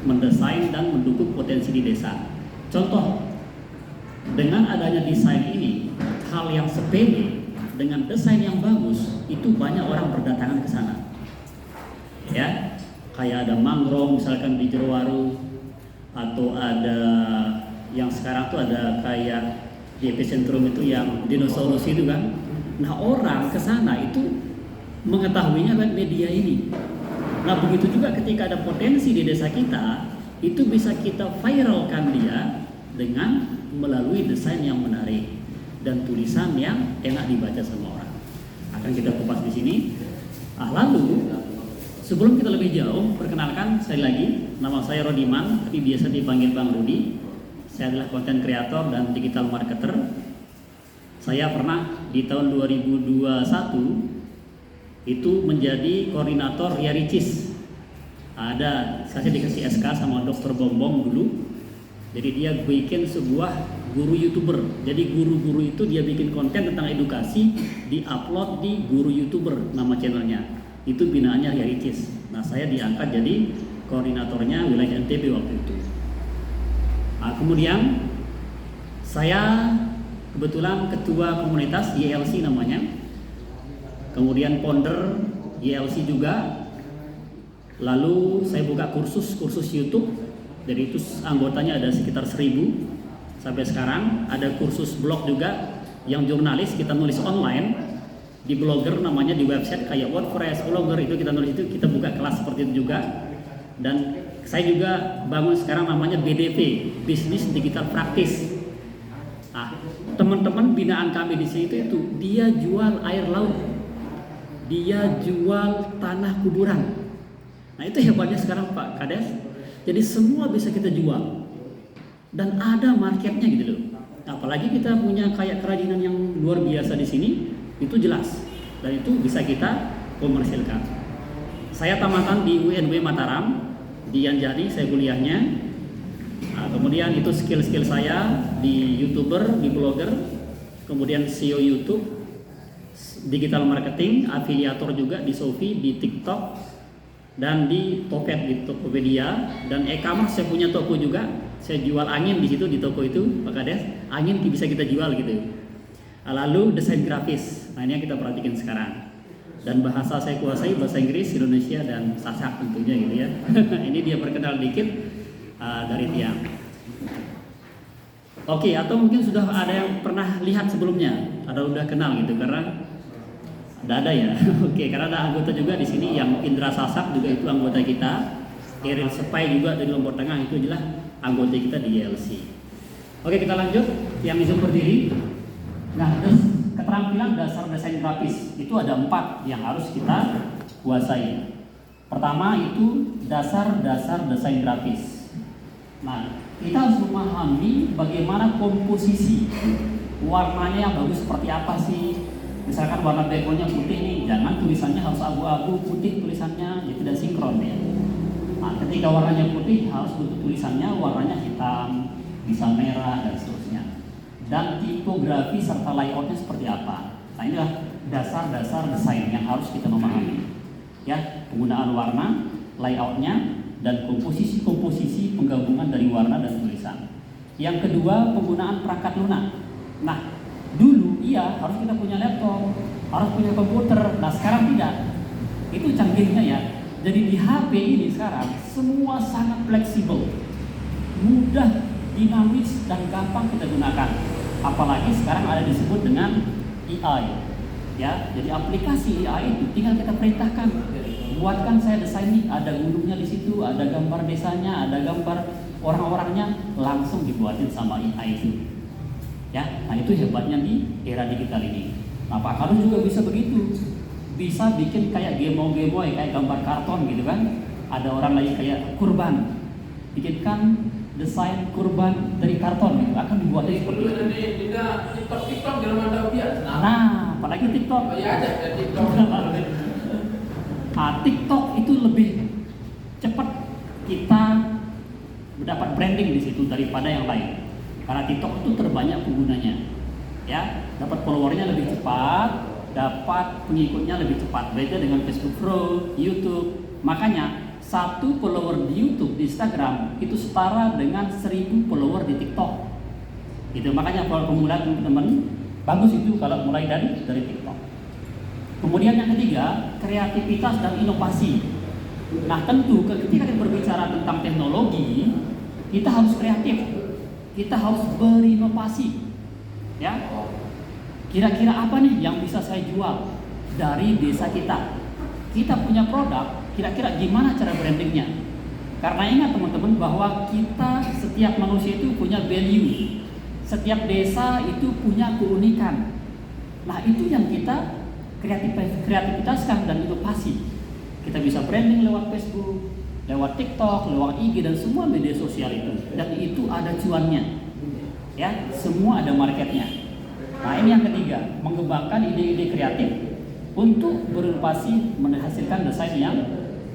mendesain dan mendukung potensi di desa. Contoh, dengan adanya desain ini, hal yang sepele dengan desain yang bagus itu banyak orang berdatangan ke sana. Ya, kayak ada mangrove misalkan di Jerowaru, atau ada yang sekarang tuh ada kayak di epicentrum itu yang dinosaurus itu kan. Nah, orang ke sana itu mengetahuinya lewat media ini. Nah, begitu juga ketika ada potensi di desa kita, itu bisa kita viralkan dia dengan melalui desain yang menarik dan tulisan yang enak dibaca sama orang. Akan kita kupas di sini. Lalu sebelum kita lebih jauh, perkenalkan sekali lagi, nama saya Rodiman, tapi biasa dipanggil Bang Rudi. Saya adalah content creator dan digital marketer. Saya pernah di tahun 2021 itu menjadi koordinator Ria Ricis. Saya dikasih SK sama Dr. Bombong dulu. Jadi dia bikin sebuah guru YouTuber. Jadi guru-guru itu dia bikin konten tentang edukasi, di-upload di guru YouTuber nama channelnya. Itu binaannya Ria Ricis. Nah, saya diangkat jadi koordinatornya wilayah NTB waktu itu. Kemudian saya kebetulan ketua komunitas YLC namanya. Kemudian founder YLC juga. Lalu saya buka kursus YouTube. Jadi itu anggotanya ada sekitar 1000 sampai sekarang. Ada kursus blog juga yang jurnalis, kita nulis online di blogger namanya, di website kayak WordPress, Blogger itu kita nulis, itu kita buka kelas seperti itu juga. Dan saya juga bangun sekarang namanya BDP, Business Digital Practice. Teman-teman binaan kami di situ itu dia jual air laut, dia jual tanah kuburan. Nah, itu hebatnya sekarang Pak Kades. Jadi semua bisa kita jual dan ada marketnya gitu loh. Apalagi kita punya kayak kerajinan yang luar biasa di sini, itu jelas dan itu bisa kita komersilkan. Saya tamatan di UNW Mataram, di Anjani saya kuliahnya. Kemudian itu skill-skill saya di YouTuber, di blogger, kemudian SEO YouTube, digital marketing, afiliator juga di Shopee, di TikTok, dan di Topet, di Tokopedia, dan e-commerce saya punya toko juga. Saya jual angin di situ di toko itu, Pak Kades. Angin bisa kita jual gitu. Lalu desain grafis, nah ini yang kita perhatikan sekarang. Dan bahasa saya kuasai bahasa Inggris, Indonesia, dan Sasak tentunya gitu ya. Ini dia perkenal dikit dari Tiang. Oke, atau mungkin sudah ada yang pernah lihat sebelumnya, atau udah kenal gitu, karena ada ya. Oke, karena ada anggota juga di sini yang Indra Sasak juga itu anggota kita. Eril Sepai juga dari Lombok Tengah itu adalah anggota kita di YLC. Oke, kita lanjut yang bisa berdiri. Nah, keterampilan dasar desain grafis itu ada 4 yang harus kita kuasai. Pertama itu dasar-dasar desain grafis. Nah, kita harus memahami bagaimana komposisi warnanya yang bagus seperti apa sih. Misalkan warna backgroundnya putih nih, jangan tulisannya harus abu-abu, putih tulisannya, ya tidak sinkron ya. Nah, ketika warnanya putih harus bentuk tulisannya warnanya hitam, bisa merah dan seterusnya. Dan tipografi serta layoutnya seperti apa. Nah, inilah dasar-dasar desain yang harus kita memahami. Ya, penggunaan warna, layoutnya, dan komposisi penggabungan dari warna dan tulisan. Yang kedua, penggunaan perangkat lunak. Nah, dulu iya harus kita punya laptop, harus punya komputer. Nah, sekarang tidak. Itu canggihnya ya. Jadi di HP ini sekarang semua sangat fleksibel, mudah, dinamis, dan gampang kita gunakan. Apalagi sekarang ada disebut dengan AI. Ya, jadi aplikasi AI itu tinggal kita perintahkan. Buatkan saya desain nih, ada gunungnya di situ, ada gambar desanya, ada gambar orang-orangnya, langsung dibuatin sama AI itu. Ya, nah itu hebatnya di era digital ini. Nah, Pak Karus juga bisa begitu, bisa bikin kayak gemoy kayak gambar karton gitu kan. Ada orang lagi kayak kurban, bikinkan desain kurban dari karton gitu, akan dibuat seperti itu. TikTok dalam ada biasa. Nah, apalagi TikTok. Oh iya ada TikTok. Nah, TikTok itu lebih cepat kita mendapat branding di situ daripada yang lain. Karena TikTok itu terbanyak penggunanya, ya, dapat followernya lebih cepat, dapat pengikutnya lebih cepat, beda dengan Facebook Pro, YouTube. Makanya 1 follower di YouTube, di Instagram itu setara dengan 1000 follower di TikTok. Gitu, makanya kalau pemula teman-teman bagus itu kalau mulai dari TikTok. Kemudian yang ketiga, kreativitas dan inovasi. Nah, tentu ketika kita berbicara tentang teknologi, kita harus kreatif. Kita harus berinovasi. Ya. Kira-kira apa nih yang bisa saya jual dari desa kita? Kita punya produk, kira-kira gimana cara brandingnya? Karena ingat teman-teman bahwa kita, setiap manusia itu punya value. Setiap desa itu punya keunikan. Nah, itu yang kita kreativitaskan dan inovasi. Kita bisa branding lewat Facebook, lewat TikTok, lewat IG dan semua media sosial itu. Dan itu ada cuannya. Ya, semua ada marketnya. Nah, ini yang ketiga, mengembangkan ide-ide kreatif untuk berinovasi menghasilkan desain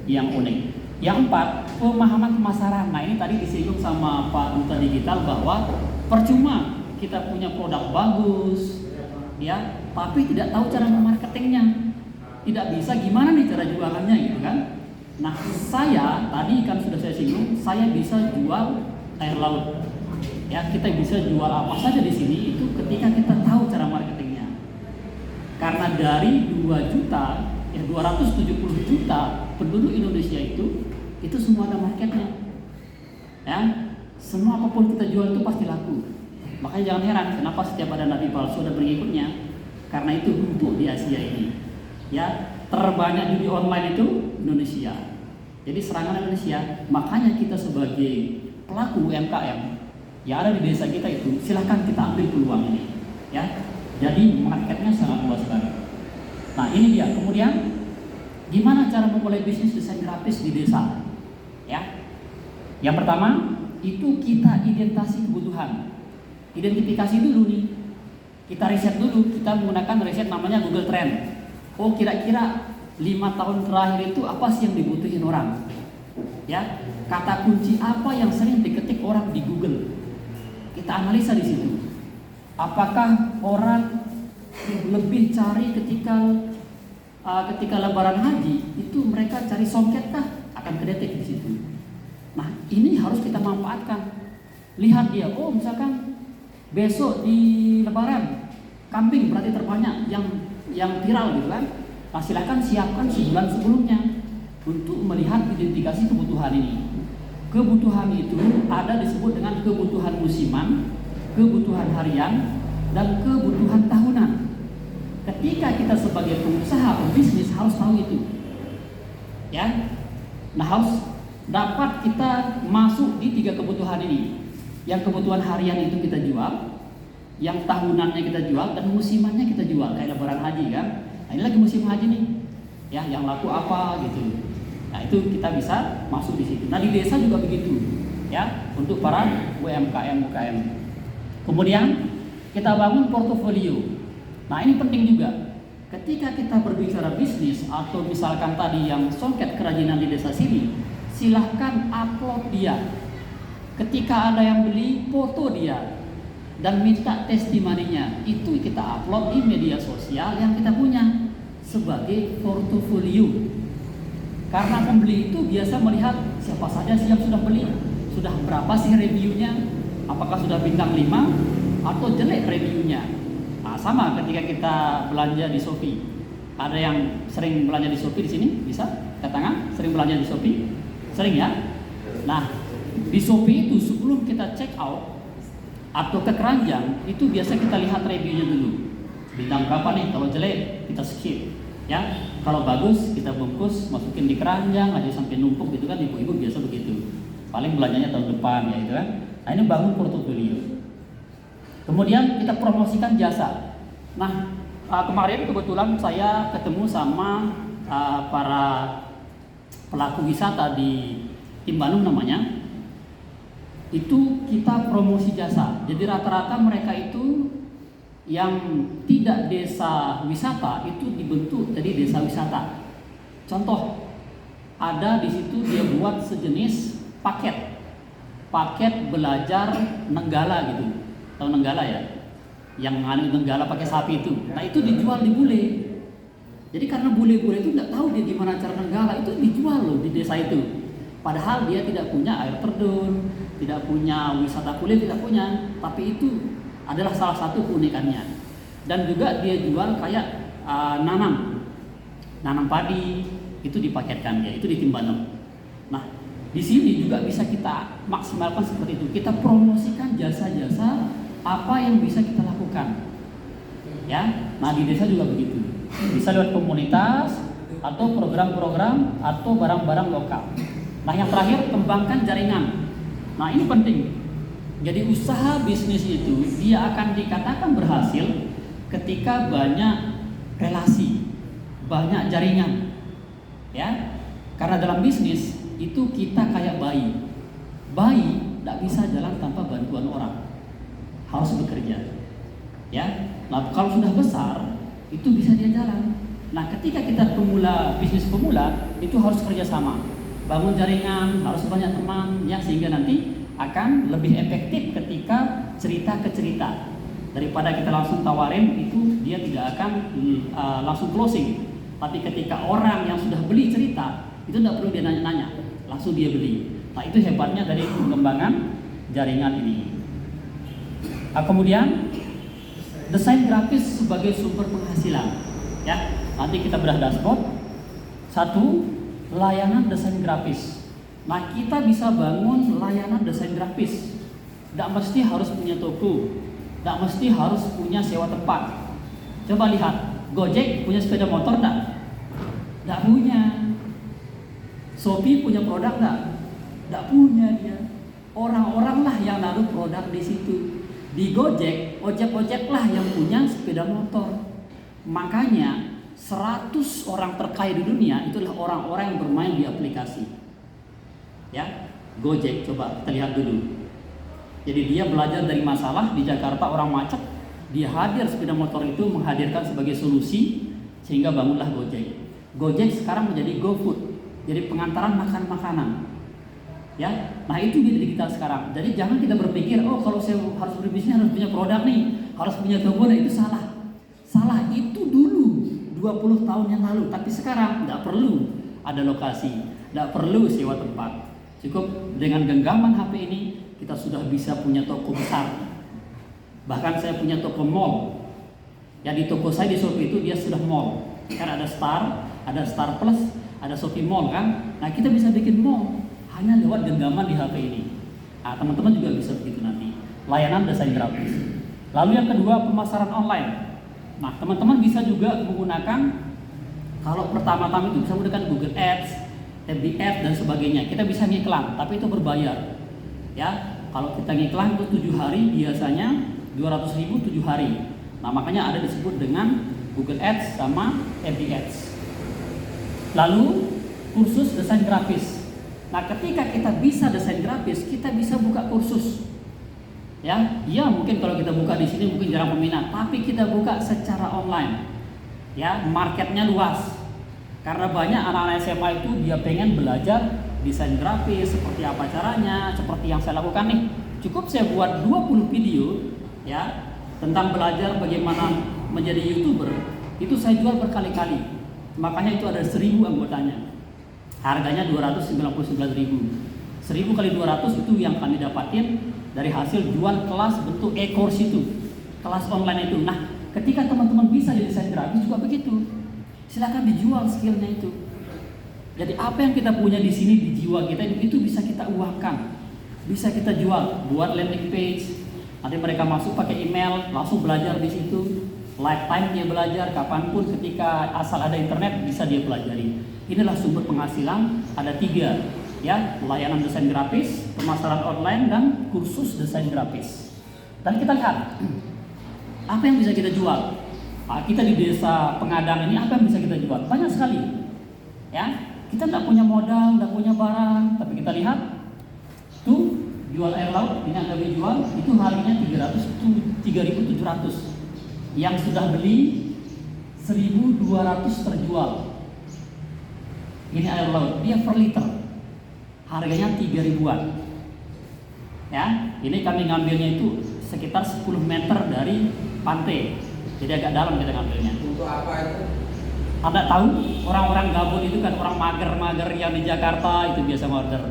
yang unik. Yang empat, pemahaman pemasaran. Nah, ini tadi disinggung sama Pak Duta Digital bahwa percuma kita punya produk bagus, ya, tapi tidak tahu cara memarketingnya. Tidak bisa gimana nih cara jualannya gitu kan. Nah, saya tadi kan sudah saya singgung, saya bisa jual air laut. Ya, kita bisa jual apa saja di sini itu ketika kita tahu cara marketingnya. Karena dari 270 juta penduduk Indonesia itu semua ada marketnya. Ya, semua apapun kita jual itu pasti laku. Makanya jangan heran kenapa setiap ada nabi palsu ada pengikutnya. Karena itu untuk di Asia ini. Ya, terbanyak judi online itu Indonesia. Jadi serangan Indonesia. Makanya kita sebagai pelaku UMKM yang ada di desa kita itu, silahkan kita ambil peluang ini. Ya, jadi marketnya sangat luas sekali. Nah, ini dia. Kemudian, gimana cara memulai bisnis desain grafis di desa? Ya, yang pertama itu kita identifikasi dulu nih. Kita riset dulu. Kita menggunakan riset namanya Google Trend. Oh, kira-kira 5 tahun terakhir itu apa sih yang dibutuhin orang? Ya, kata kunci apa yang sering diketik orang di Google? Kita analisa di situ. Apakah orang lebih cari ketika lebaran haji itu mereka cari songket kah? Akan kedetek di situ. Nah, ini harus kita manfaatkan. Lihat dia, oh misalkan besok di lebaran kambing berarti terbanyak yang viral gitu kan. Nah, silakan siapkan sebulan sebelumnya untuk melihat identifikasi kebutuhan ini. Kebutuhan itu ada disebut dengan kebutuhan musiman, kebutuhan harian, dan kebutuhan tahunan. Ketika kita sebagai pengusaha, pebisnis harus tahu itu. Ya. Nah, harus dapat kita masuk di 3 kebutuhan ini. Yang kebutuhan harian itu kita jual, yang tahunannya kita jual, dan musimannya kita jual. Kayak lebaran haji kan. Nah, ini lagi musim haji nih. Ya, yang laku apa gitu. Nah, itu kita bisa masuk di situ. Nah, di desa juga begitu. Ya, untuk para UMKM. Kemudian kita bangun portofolio. Nah, ini penting juga. Ketika kita berbicara bisnis atau misalkan tadi yang songket kerajinan di desa sini, silahkan upload dia. Ketika ada yang beli, foto dia dan minta testimoninya. Itu kita upload di media sosial yang kita punya sebagai portofolio. Karena pembeli itu biasa melihat siapa saja sih yang sudah beli, sudah berapa sih reviewnya, apakah sudah bintang 5 atau jelek reviewnya. Nah, sama ketika kita belanja di Shopee. Ada yang sering belanja di Shopee di sini? Bisa? Angkat tangan, sering belanja di Shopee? Sering ya? Nah, di Shopee itu sebelum kita check out atau ke keranjang, itu biasa kita lihat reviewnya dulu. Bintang berapa nih? Kalau jelek, kita skip. Ya, kalau bagus kita bungkus, masukin di keranjang aja sampai numpuk gitu kan, ibu-ibu biasa begitu. Paling belanjanya tahun depan ya itu kan. Nah, ini bangun portofolio. Kemudian kita promosikan jasa. Nah, kemarin kebetulan saya ketemu sama para pelaku wisata di Timbanung namanya. Itu kita promosi jasa. Jadi rata-rata mereka itu yang tidak desa wisata itu dibentuk jadi desa wisata. Contoh, ada di situ dia buat sejenis paket belajar Nenggala gitu. Tahu Nenggala ya? Yang Nenggala pakai sapi itu. Nah, itu dijual di bule. Jadi karena bule-bule itu nggak tahu dia gimana cara Nenggala, itu dijual loh di desa itu. Padahal dia tidak punya air terjun, tidak punya wisata kulit, tidak punya. Tapi itu adalah salah satu keunikannya. Dan juga dia jual kayak nanam padi, itu dipaketkan dia, itu di Timbanau. Nah, di sini juga bisa kita maksimalkan seperti itu. Kita promosikan jasa-jasa apa yang bisa kita lakukan. Ya, nah di desa juga begitu. Bisa lewat komunitas atau program-program atau barang-barang lokal. Nah, yang terakhir kembangkan jaringan. Nah, ini penting. Jadi usaha bisnis itu dia akan dikatakan berhasil ketika banyak relasi, banyak jaringan. Ya. Karena dalam bisnis itu kita kayak bayi. Bayi tidak bisa jalan tanpa bantuan orang. Harus bekerja. Ya. Nah, kalau sudah besar itu bisa dia jalan. Nah, ketika kita bisnis pemula itu harus kerjasama, bangun jaringan, harus banyak teman, ya, sehingga nanti akan lebih efektif ketika cerita ke cerita daripada kita langsung tawarin, itu dia tidak akan langsung closing. Tapi ketika orang yang sudah beli cerita itu tidak perlu dia nanya-nanya, langsung dia beli. Nah, itu hebatnya dari pengembangan jaringan ini. Nah, kemudian desain grafis sebagai sumber penghasilan. Ya, nanti kita bedah dashboard. Satu, layanan desain grafis. Nah, kita bisa bangun layanan desain grafis. Tidak mesti harus punya toko, tidak mesti harus punya sewa tempat. Coba lihat, Gojek punya sepeda motor tidak? Tidak punya. Shopee punya produk tidak? Tidak punya dia. Orang-orang lah yang naruh produk di situ. Di Gojek, ojek-ojek lah yang punya sepeda motor. Makanya 100 orang terkaya di dunia itulah orang-orang yang bermain di aplikasi. Ya, Gojek coba kita lihat dulu. Jadi dia belajar dari masalah di Jakarta orang macet, dia hadir sepeda motor itu menghadirkan sebagai solusi sehingga bangunlah Gojek. Gojek sekarang menjadi GoFood, jadi pengantaran makanan. Ya, nah itu di digital sekarang. Jadi jangan kita berpikir, oh kalau saya harus berbisnis harus punya produk nih, harus punya toko, nah itu salah. Salah itu dulu 20 tahun yang lalu, tapi sekarang tidak perlu ada lokasi, tidak perlu sewa tempat. Cukup dengan genggaman HP ini kita sudah bisa punya toko besar. Bahkan saya punya toko mall. Ya, di toko saya di Shopee itu dia sudah mall. Kan ada Star Plus, ada Shopee Mall kan. Nah, kita bisa bikin mall hanya lewat genggaman di HP ini. Nah, teman-teman juga bisa begitu nanti. Layanan desain grafis. Lalu yang kedua, pemasaran online. Nah, teman-teman bisa juga menggunakan, kalau pertama-tama itu bisa menggunakan Google Ads, FB Ads dan sebagainya. Kita bisa ngiklan, tapi itu berbayar. Ya, kalau kita ngiklan itu 7 hari biasanya 200.000 7 hari. Nah, makanya ada disebut dengan Google Ads sama FB Ads. Lalu kursus desain grafis. Nah, ketika kita bisa desain grafis, kita bisa buka kursus. Ya, mungkin kalau kita buka di sini mungkin jarang peminat, tapi kita buka secara online. Ya, marketnya luas. Karena banyak anak-anak SMA itu dia pengen belajar desain grafis, seperti apa caranya, seperti yang saya lakukan nih. Cukup saya buat 20 video ya tentang belajar bagaimana menjadi YouTuber. Itu saya jual berkali-kali. Makanya itu ada 1000 anggotanya. Harganya 299.000. 1000 kali 200 itu yang kami dapatin dari hasil jual kelas bentuk e-course itu, kelas online itu. Nah, ketika teman-teman bisa di desain grafis juga begitu. Silakan dijual skillnya itu. Jadi apa yang kita punya di sini di jiwa kita itu bisa kita uangkan, bisa kita jual. Buat landing page, nanti mereka masuk pakai email, langsung belajar di situ. Lifetime dia belajar kapanpun, ketika asal ada internet bisa dia pelajari. Inilah sumber penghasilan, ada 3 ya, layanan desain grafis, pemasaran online, dan kursus desain grafis. Dan kita lihat apa yang bisa kita jual. Nah, kita di desa Pengadang ini apa yang bisa kita jual? Banyak sekali ya. Kita tidak punya modal, tidak punya barang, tapi kita lihat tuh jual air laut ini yang kami jual itu harganya 3.700. Yang sudah beli 1.200 terjual. Ini air laut, dia per liter. Harganya 3.000-an. Ya, ini kami ngambilnya itu sekitar 10 meter dari pantai. Jadi agak dalam kita ngambilnya. Untuk apa itu? Anda tahu orang-orang gabut itu kan orang mager-mager yang di Jakarta itu biasa order.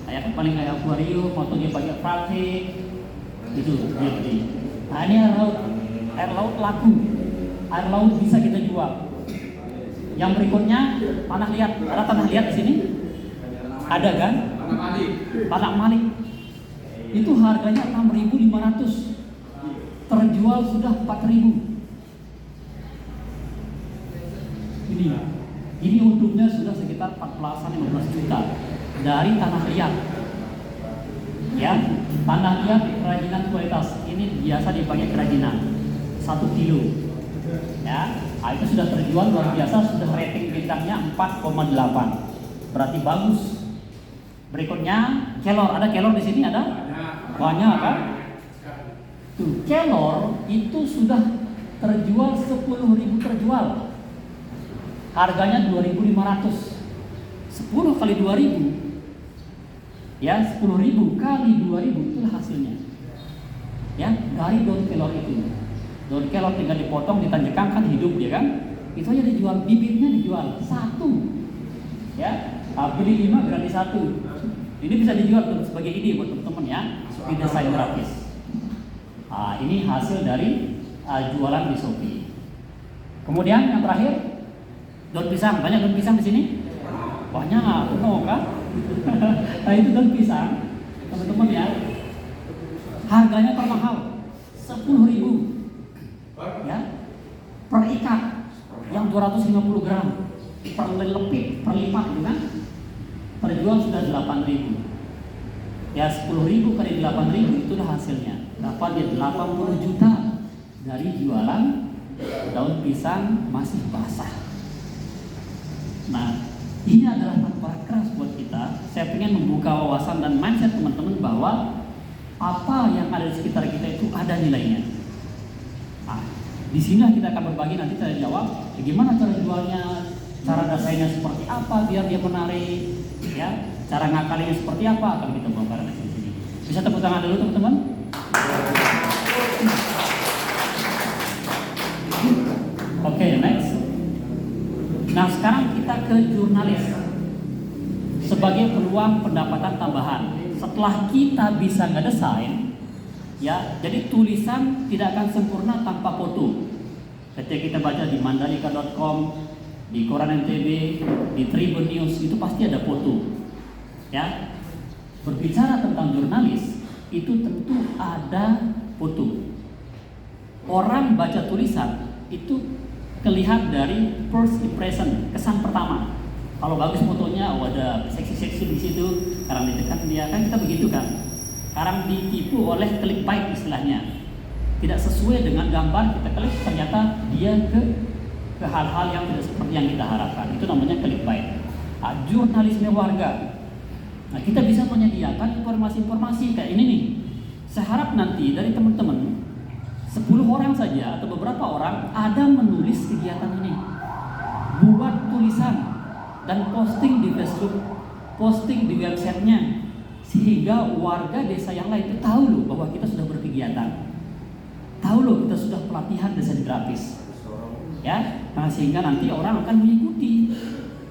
Kayak kan paling kayak akuarium, fotonya pakai plastik, itu dia beli. Nah ini air laut laku, air laut bisa kita jual. Yang berikutnya tanah liat, ada tanah liat di sini? Ada kan? Tanah Malik. Itu harganya 6.500, terjual sudah 4.000. Ini untungnya sudah sekitar 14-15 juta dari tanah liat. Ya, tanah liat kerajinan kualitas. Ini biasa dipakai kerajinan 1 kilo. Ya, itu sudah terjual luar biasa, sudah rating bintangnya 4,8. Berarti bagus. Berikutnya kelor, ada kelor di sini ada? Banyak kan? Tuh, kelor itu sudah terjual 10.000 terjual. Harganya 2.500. 10 kali 2.000. Ya, 10.000 kali 2.000 itulah hasilnya. Ya, dari daun kelor itu. Daun kelor tinggal dipotong, ditanjakan kan hidup dia kan. Itu aja dijual, bibitnya dijual 1. Ya, beli 5 gratis 1. Ini bisa dijual sebagai ide buat teman-teman ya, di desain grafis. Ini hasil dari jualan di Shopee. Kemudian yang terakhir, daun pisang. Banyak daun pisang di sini? Banyak, penuh kan? Nah itu daun pisang, teman-teman ya. Harganya termahal, 10.000. Ya, per ikat yang 250 gram, per lepit, per lipat, gitu kan? Terjual sudah 8.000. Ya 10.000 kali 8.000 itulah hasilnya. Dapat dia 80 juta dari jualan daun pisang masih basah. Nah, ini adalah manfaat keras buat kita. Saya ingin membuka wawasan dan mindset teman-teman bahwa apa yang ada di sekitar kita itu ada nilainya. Nah, di sini kita akan berbagi, nanti saya jawab gimana cara jualnya, cara desainnya seperti apa biar dia menarik, ya, cara ngakalinya seperti apa akan kita bongkar di sini. Bisa tepuk tangan dulu teman-teman. Oke, next. Nah sekarang kita ke jurnalis sebagai peluang pendapatan tambahan. Setelah kita bisa ngedesain, ya, jadi tulisan tidak akan sempurna tanpa foto. Ketika kita baca di mandalika.com, di Koran NTB, di Tribun News itu pasti ada foto. Ya, berbicara tentang jurnalis itu tentu ada foto. Orang baca tulisan itu kelihatan dari first impression, kesan pertama. Kalau bagus fotonya, ada seksi-seksi di situ, sekarang ditekan dia kan kita begitu kan. Sekarang ditipu oleh clickbait istilahnya. Tidak sesuai dengan gambar kita klik, ternyata dia ke hal-hal yang tidak seperti yang kita harapkan. Itu namanya clickbait. Jurnalisme warga. Nah, kita bisa menyediakan informasi-informasi kayak ini nih. Saya harap nanti dari teman-teman 10 orang saja atau beberapa orang ada menulis kegiatan ini, buat tulisan dan posting di Facebook, posting di websitenya, sehingga warga desa yang lain itu tahu loh bahwa kita sudah berkegiatan, tahu loh kita sudah pelatihan desain grafis, ya. Nah sehingga nanti orang akan mengikuti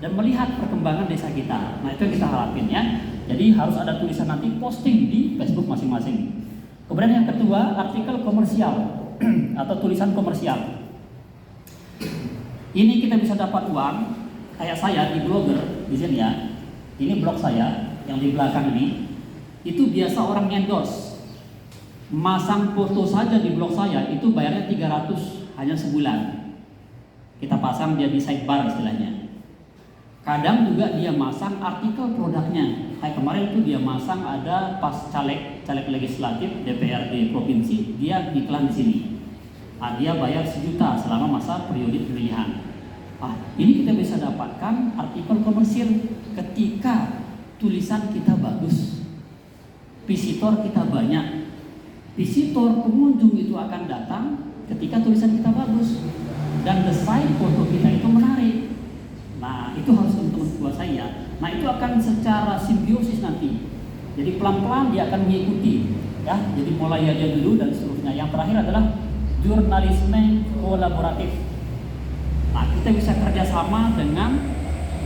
dan melihat perkembangan desa kita. Nah itu yang kita harapin ya. Jadi harus ada tulisan nanti posting di Facebook masing-masing. Kemudian yang kedua, artikel komersial atau tulisan komersial. Ini kita bisa dapat uang. Kayak saya di blogger di sini ya. Ini blog saya yang di belakang ini. Itu biasa orang endorse. Masang foto saja di blog saya itu bayarnya 300 hanya sebulan. Kita pasang dia di sidebar istilahnya. Kadang juga dia masang artikel produknya. Kayak kemarin itu dia masang ada pas caleg legislatif DPRD provinsi, dia iklan di sini. Dia bayar 1 juta selama masa periode pemilihan. Ini kita bisa dapatkan artikel komersil ketika tulisan kita bagus, visitor kita banyak. Visitor pengunjung itu akan datang ketika tulisan kita bagus dan desain foto kita itu menarik. Nah itu harus teman-teman kuasai ya. Nah itu akan secara simbiosis nanti. Jadi pelan-pelan dia akan mengikuti ya. Jadi mulai aja dulu dan seterusnya. Yang terakhir adalah jurnalisme kolaboratif. Nah, kita bisa kerjasama dengan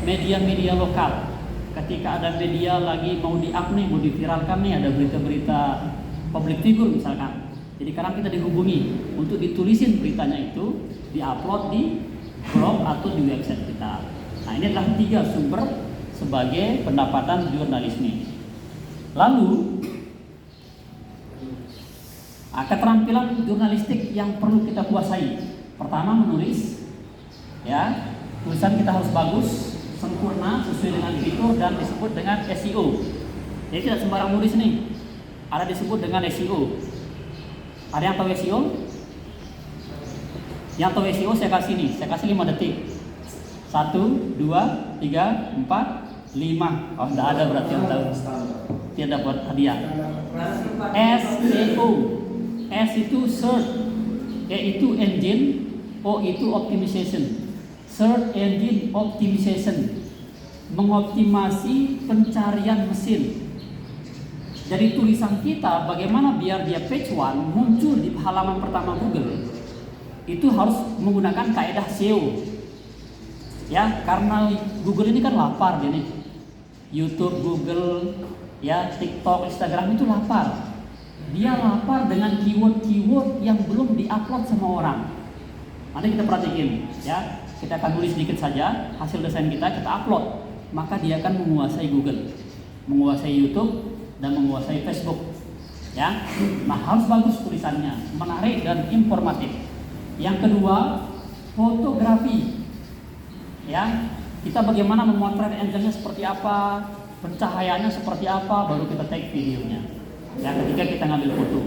media-media lokal. Ketika ada media lagi mau di-up nih, mau diviralkan nih, ada berita-berita public figure misalkan. Jadi sekarang kita dihubungi untuk ditulisin beritanya itu, di-upload di blog atau di website kita. Nah, ini adalah 3 sumber sebagai pendapatan jurnalisme. Lalu, keterampilan jurnalistik yang perlu kita kuasai. Pertama, menulis. Ya, tulisan kita harus bagus, sempurna, sesuai dengan fitur dan disebut dengan SEO. Jadi tidak sembarang nulis nih. Ada disebut dengan SEO. Ada yang tahu SEO? Yang tahu SEO saya kasih nih, saya kasih 5 detik. 1, 2, 3, 4, 5. Oh, tidak ada berarti yang tahu. Tidak dapat hadiah. SEO. S itu search, E itu engine, O itu optimization. Search engine optimization, mengoptimasi pencarian mesin. Dari tulisan kita, bagaimana biar dia page 1 muncul di halaman pertama Google, itu harus menggunakan kaedah SEO. Ya, karena Google ini kan lapar dia nih. YouTube, Google, ya, TikTok, Instagram itu lapar. Dia lapar dengan keyword-keyword yang belum diupload sama orang. Nanti kita perhatiin, ya. Kita akan tulis sedikit saja hasil desain kita upload, maka dia akan menguasai Google, menguasai YouTube, dan menguasai Facebook. Ya, nah harus bagus tulisannya, menarik dan informatif. Yang kedua, fotografi. Ya, kita bagaimana memotret angle-nya seperti apa, pencahayaannya seperti apa, baru kita take videonya. Ya, ketika kita ngambil foto,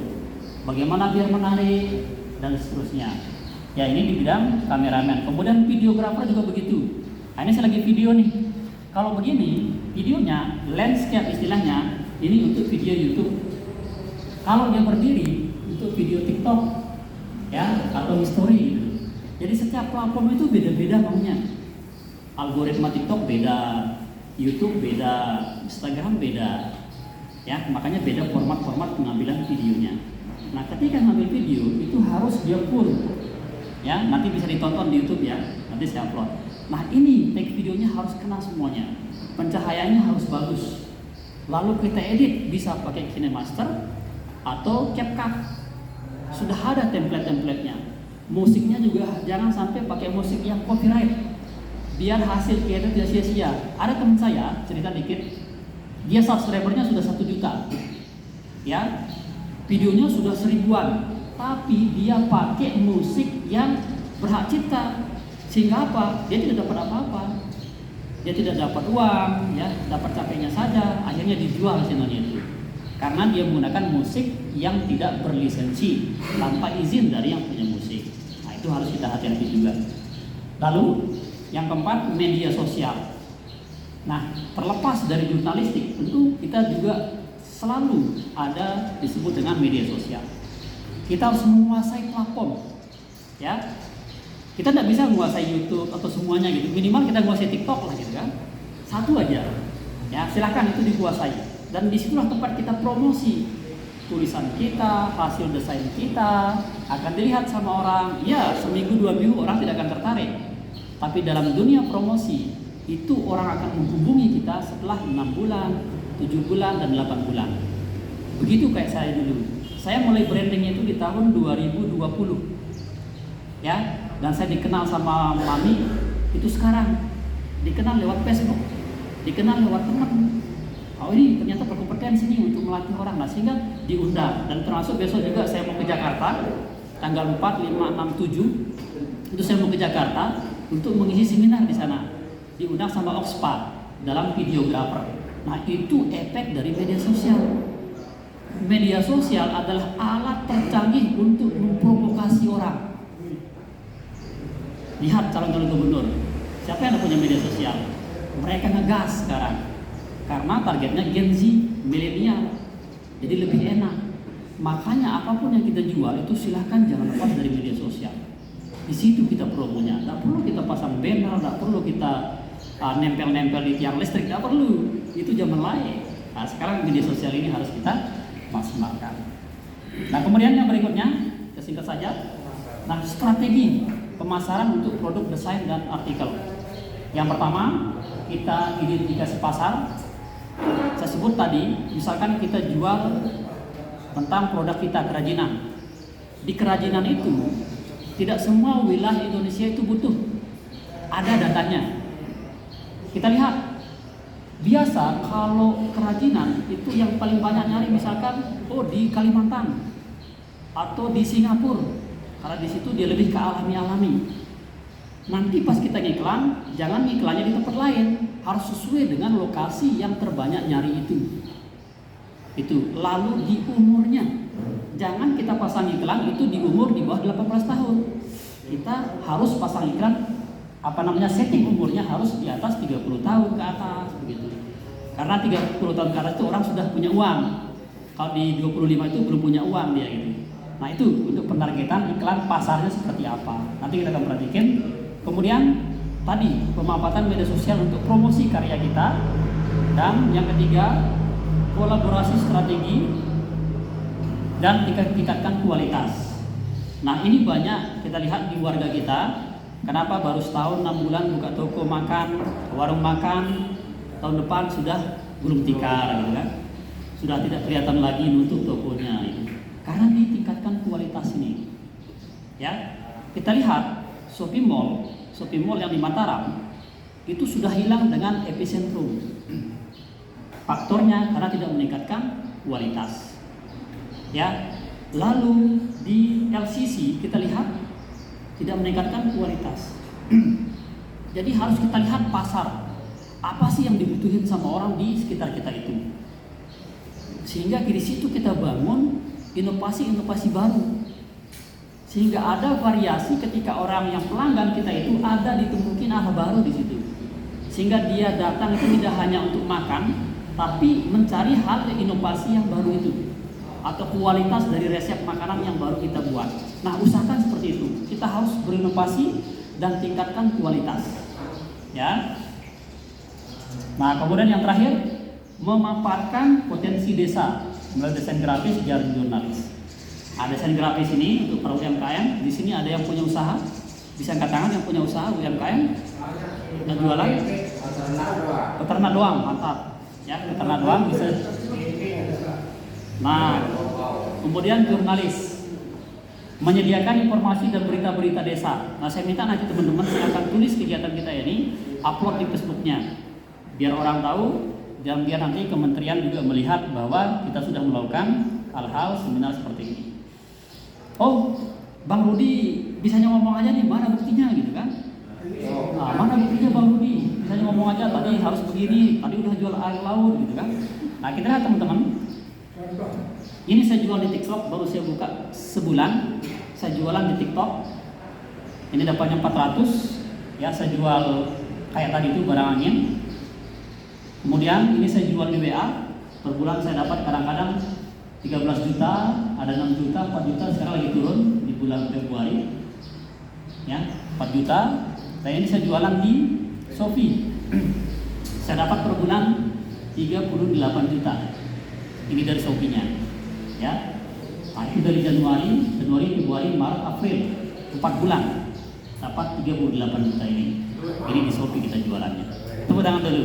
bagaimana biar menarik dan seterusnya. Ya, ini di bidang kameramen. Kemudian videografer juga begitu. Nah, ini saya lagi video nih. Kalau begini, videonya landscape istilahnya, ini untuk video YouTube. Kalau dia berdiri, untuk video TikTok, ya, atau history gitu. Jadi setiap platform itu beda-beda maunya. Algoritma TikTok beda, YouTube beda, Instagram beda. Ya, makanya beda format-format pengambilan videonya. Nah, ketika ngambil video itu harus dia full. Ya, nanti bisa ditonton di YouTube ya. Nanti saya upload. Nah, ini take videonya harus kena semuanya. Pencahayaannya harus bagus. Lalu kita edit bisa pakai KineMaster atau CapCut. Sudah ada template-templatenya. Musiknya juga jangan sampai pakai musik yang copyright. Biar hasil kita tidak sia-sia. Ada teman saya, cerita dikit. Dia subscribernya sudah 1 juta. Ya. Videonya sudah 1000-an. Tapi dia pakai musik yang berhak cipta, sehingga apa? Dia tidak dapat apa-apa, dia tidak dapat uang, ya, dapat capeknya saja. Akhirnya dijual channelnya itu, karena dia menggunakan musik yang tidak berlisensi, tanpa izin dari yang punya musik. Nah, itu harus kita hati-hati juga. Lalu yang keempat, media sosial. Nah, terlepas dari jurnalistik, tentu kita juga selalu ada disebut dengan media sosial. Kita harus menguasai platform, ya. Kita tidak bisa menguasai YouTube atau semuanya gitu. Minimal kita menguasai TikTok lah gitu kan. Satu aja, ya. Silakan itu dikuasai. Dan disitulah tempat kita promosi tulisan kita, hasil desain kita akan dilihat sama orang. Ya, seminggu 2 minggu orang tidak akan tertarik. Tapi dalam dunia promosi itu orang akan menghubungi kita setelah 6 bulan, 7 bulan dan 8 bulan. Begitu kayak saya dulu. Saya mulai brandingnya itu di tahun 2020, ya, dan saya dikenal sama Mami itu sekarang, dikenal lewat Facebook, dikenal lewat teman. Oh, ini ternyata berkompetensi nih untuk melatih orang, nah sehingga diundang. Dan termasuk besok juga saya mau ke Jakarta, tanggal 4, 5, 6, 7 itu saya mau ke Jakarta untuk mengisi seminar di sana, diundang sama Oxpa dalam videografer. Nah, itu efek dari media sosial. Media sosial adalah alat tercanggih untuk memprovokasi orang. Lihat calon-calon gubernur, siapa yang punya media sosial? Mereka ngegas sekarang, karena targetnya Gen Z, milenial, jadi lebih enak. Makanya apapun yang kita jual itu silahkan jangan lepas dari media sosial. Di situ kita promonya, tidak perlu kita pasang banner, tidak perlu kita nempel-nempel di tiang listrik, tidak perlu. Itu zaman lain. Nah, sekarang media sosial ini harus kita maksimalkan. Nah, kemudian yang berikutnya, kita singkat saja. Nah, strategi pemasaran untuk produk desain dan artikel. Yang pertama, kita identifikasi pasar. Saya sebut tadi, misalkan kita jual tentang produk kita kerajinan. Di kerajinan itu, tidak semua wilayah Indonesia itu butuh. Ada datanya. Kita lihat, biasa kalau kerajinan itu yang paling banyak nyari misalkan, di Kalimantan atau di Singapura, karena di situ dia lebih ke alami-alami. Nanti pas kita ngiklan, jangan ngiklannya di tempat lain, harus sesuai dengan lokasi yang terbanyak nyari itu. Lalu di umurnya, jangan kita pasang iklan itu di umur di bawah 18 tahun. Kita harus pasang iklan setting umurnya harus di atas 30 tahun ke atas begitu. Karena 30 tahun ke atas itu orang sudah punya uang. Kalau di 25 itu belum punya uang dia gitu. Nah, itu untuk pentargetan iklan pasarnya seperti apa. Nanti kita akan perhatikan. Kemudian tadi pemanfaatan media sosial untuk promosi karya kita. Dan yang ketiga, kolaborasi strategi dan tingkatkan kualitas. Nah, ini banyak kita lihat di warga kita. Kenapa baru setahun 6 bulan buka toko makan, warung makan, tahun depan sudah gulung tikar gitu kan. Sudah tidak kelihatan lagi nutup tokonya gitu. Karena ditingkatkan kualitas ini. Ya. Kita lihat Shopee Mall yang di Mataram itu sudah hilang dengan epicentrum. Faktornya karena tidak meningkatkan kualitas. Ya. Lalu di LCC kita lihat tidak meningkatkan kualitas. Jadi harus kita lihat pasar. Apa sih yang dibutuhin sama orang di sekitar kita itu? Sehingga di situ kita bangun inovasi-inovasi baru. Sehingga ada variasi ketika orang yang pelanggan kita itu ada ditemukan hal baru di situ. Sehingga dia datang itu tidak hanya untuk makan, tapi mencari hal inovasi yang baru itu. Atau kualitas dari resep makanan yang baru kita buat. Nah, usahakan seperti itu. Kita harus berinovasi dan tingkatkan kualitas. Ya. Nah, kemudian yang terakhir, memanfaatkan potensi desa melalui desain grafis dan jurnalis. Desain grafis ini untuk para UMKM. Di sini ada yang punya usaha, bisa angkat tangan yang punya usaha UMKM dan jualan. Peternak doang, mantap. Ya, peternak doang bisa. Nah, kemudian jurnalis menyediakan informasi dan berita-berita desa. Nah, saya minta nanti teman-teman silakan tulis kegiatan kita ini, upload di Facebooknya, biar orang tahu dan biar nanti kementerian juga melihat bahwa kita sudah melakukan hal-hal seminar seperti ini. Bang Rudi bisanya ngomong aja nih, mana buktinya gitu kan? Nah, mana buktinya Bang Rudi? Bisanya ngomong aja, tadi harus begini, tadi udah jual air laut gitu kan? Nah, kita lihat teman-teman. Ini saya jual di TikTok, baru saya buka sebulan. Saya jualan di TikTok. Ini dapatnya 400. Ya, saya jual kayak tadi itu barang angin. Kemudian ini saya jual di WA. Per bulan saya dapat kadang-kadang 13 juta, ada 6 juta, 4 juta, sekarang lagi turun di bulan Februari. Ya, 4 juta. Nah, ini saya jualan di Shopee. Saya dapat per bulan 38 juta. Ini dari Shopee-nya. Ya. Nah, itu dari Januari, Februari, Maret, April. 4 bulan. Dapat 38 juta ini. Ini di Shopee kita jualannya. Tepuk tangan dulu.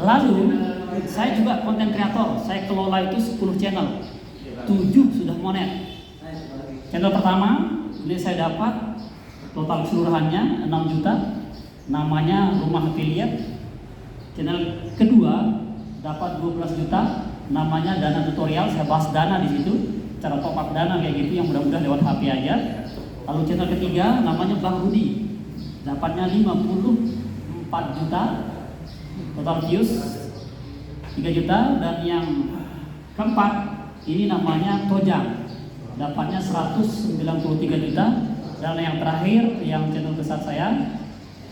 Lalu saya juga konten kreator. Saya kelola itu 10 channel. 7 sudah monet. Channel pertama ini saya dapat total keseluruhannya 6 juta. Namanya Rumah Affiliate. Channel kedua dapat 12 juta. Namanya Dana Tutorial. Saya bahas dana di situ. Cara top up dana kayak gitu yang mudah-mudah lewat HP aja. Lalu channel ketiga namanya Bang Rudi. Dapatnya 54 juta. Total views 3 juta. Dan yang keempat ini namanya Tojang. Dapatnya 193 juta. Dan yang terakhir yang channel besar saya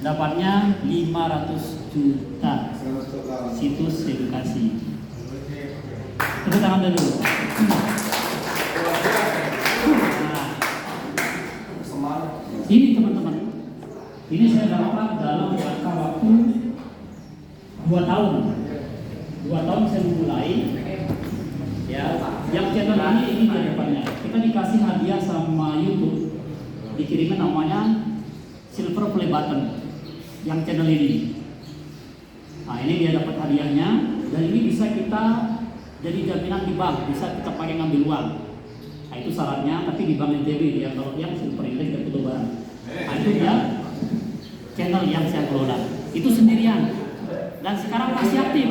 dapatnya 500 juta. Situs edukasi. Tepuk tangan dulu. Nah, ini teman-teman. Ini saya dapat dalam jangka waktu 2 tahun saya memulai. Ya, yang channel ini dia depannya. Kita dikasih hadiah sama YouTube, dikirimin namanya Silver Play Button. Yang channel ini. Nah, ini dia dapat hadiahnya, dan ini bisa kita jadi jaminan di bank, bisa kita pakai ngambil uang. Nah, itu syaratnya, tapi di Bank NTB dia kalau yang Silver ini tidak perlu barang. Nah, itu dia channel yang saya kelola. Itu sendirian. Dan sekarang masih aktif.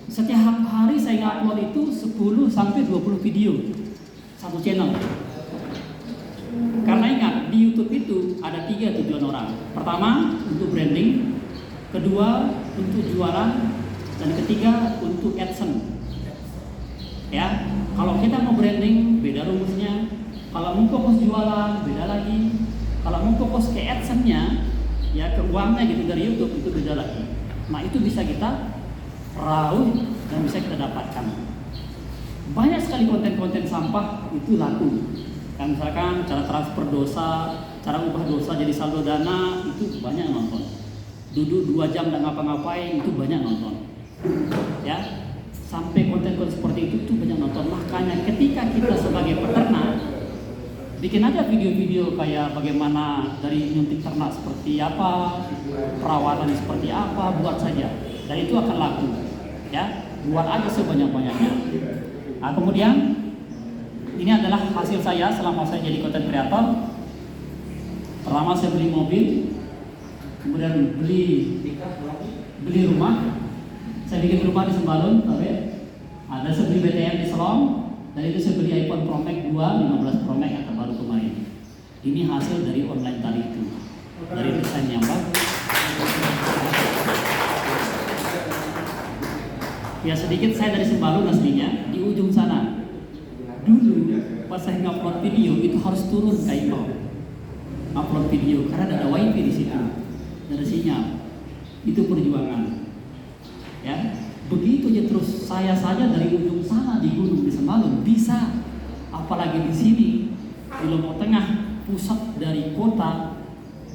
Setiap hari saya upload itu 10 sampai 20 video satu channel. Karena ingat, di YouTube itu ada 3 tujuan orang. Pertama, untuk branding. Kedua, untuk jualan. Dan ketiga, untuk AdSense. Ya, kalau kita mau branding, beda rumusnya. Kalau mau fokus jualan, beda lagi. Kalau mau fokus ke AdSense-nya, ya ke uangnya gitu dari YouTube, itu beda lagi. Nah, itu bisa kita rauh dan bisa kita dapatkan. Banyak sekali konten-konten sampah itu laku. Kan misalkan cara transfer dosa, cara ubah dosa jadi saldo dana, itu banyak nonton. Duduk 2 jam dan ngapa-ngapain, itu banyak nonton. Ya, sampai konten-konten seperti itu tuh banyak nonton. Makanya ketika kita sebagai peternak bikin aja video-video kayak bagaimana dari nyuntik ternak seperti apa, perawatan seperti apa, buat saja. Dan itu akan laku. Ya, buat aja sebanyak-banyaknya. Nah, kemudian ini adalah hasil saya selama saya jadi content creator. Pertama saya beli mobil, kemudian beli rumah. Saya bikin rumah di Sembalun, ada saya beli BTM di Selong, dan itu saya beli iPhone Pro Max 2, 15 Pro Max yang terbaru kemarin. Ini hasil dari online tadi itu, dari desain yang bagus. Ya sedikit, saya dari Sembalun aslinya, di ujung sana. Dulu pas saya ngupload video itu harus turun ke Imau, upload video karena ada wifi di situ, ada sinyal. Itu perjuangan. Ya, begitu aja terus saya saja dari ujung sana di gunung di Sembalun bisa, apalagi di sini di Lombok Tengah, pusat dari kota,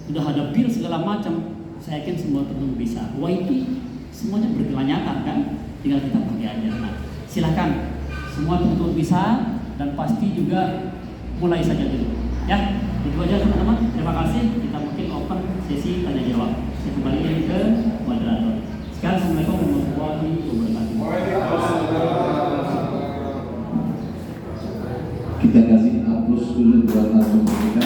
sudah ada bil segala macam. Saya yakin semua teman bisa. Wifi semuanya berkelanyakan kan, tinggal kita pakai aja. Nah, silakan semua teman-teman bisa, dan pasti juga mulai saja dulu. Ya, itu aja teman-teman. Terima kasih. Kita mungkin open sesi tanya jawab. Saya kembali ke moderator. Sekarang Assalamualaikum warahmatullahi wabarakatuh. Kita kasih aplaus dulu buat narasumber kita.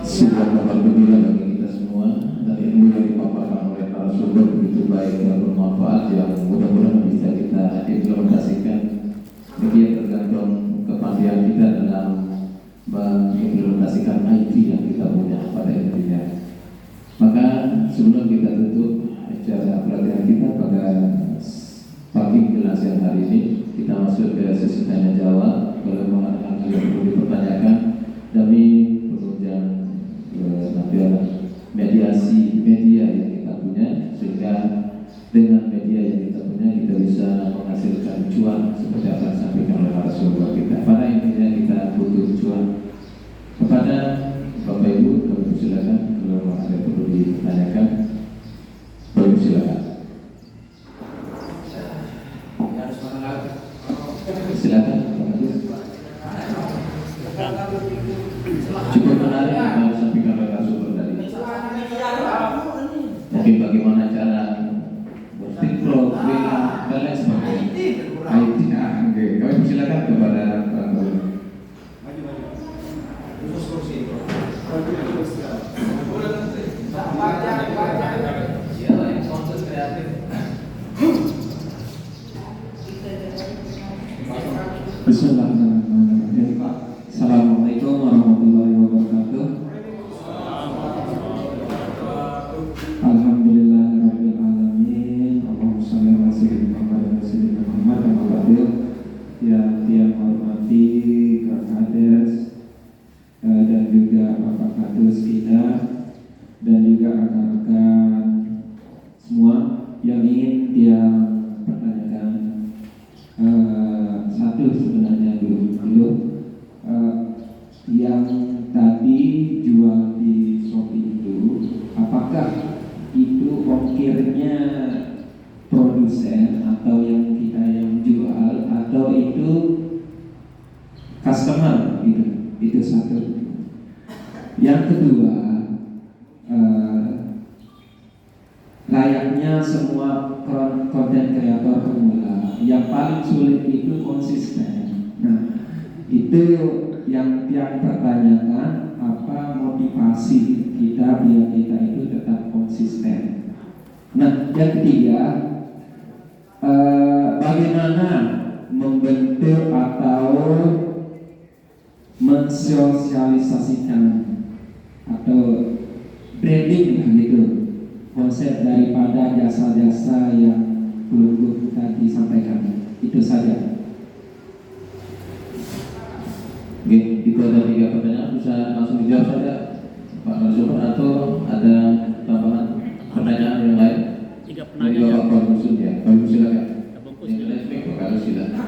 Sebuah kabar gembira bagi kita semua, dan ilmu yang dipaparkan oleh narasumber begitu baik dan bermanfaat yang mudah-mudahan bisa kita implementasikan. Jadi tergantung kepandaian kita dalam mengimplementasikan IT yang kita punya pada intinya. Maka sebelum kita tutup acara pelatihan kita pada pagi menjelang siang hari ini, kita masuk ke sesi tanya jawab. Kalau memang ada yang perlu dipertanyakan, kami penunjang mediasi media yang kita punya, sehingga dengan media yang kita punya kita bisa menghasilkan cuan seperti apa yang disampaikan oleh narasumber kita. Pada intinya kita butuh cuan. Kepada Bapak Ibu, kami silakan kalau ada yang perlu ditanyakan, kami silakan. Silakan. Cukup menarik yang disampaikan oleh narasumber tadi. Mungkin bagaimana cara bertiktok, dan lain sebagainya. IT, oke. Kami silakan kepada Bang Guru. Bismillahirrahmanirrahim. Assalamualaikum warahmatullahi wabarakatuh. Alhamdulillahirabbil alamin. Allahumma shalli ala sayyidina Muhammad wa ala yang hormati Kak Kades dan juga Bapak Kadus kita, dan juga rekan-rekan semua yang ingin dia pertanyakan. Satu sebenarnya dulu medianya produsen atau yang kita yang jual atau itu customer gitu. Itu satu. Yang kedua, layaknya semua konten kreator pemula, yang paling sulit itu konsisten. Nah, itu yang pertanyakan, apa motivasi kita biar kita itu tetap konsisten. Nah, yang ketiga, bagaimana membentuk atau mensosialisasikan atau branding lah gitu, konsep daripada jasa-jasa yang belum tadi disampaikan. Itu saja. Oke, itu ada 3 pertanyaan, bisa langsung dijawab saja Pak Narasumber, atau ada tambahan pertanyaan yang lain? 3 Dari penanya. Bapak Produsen ya, Bapak silakan. Bungkus. Yang lain Pak Kalau silakan.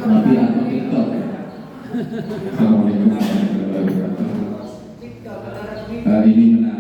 Nabi atau TikTok. Assalamualaikum warahmatullahi wabarakatuh. Ini menarik.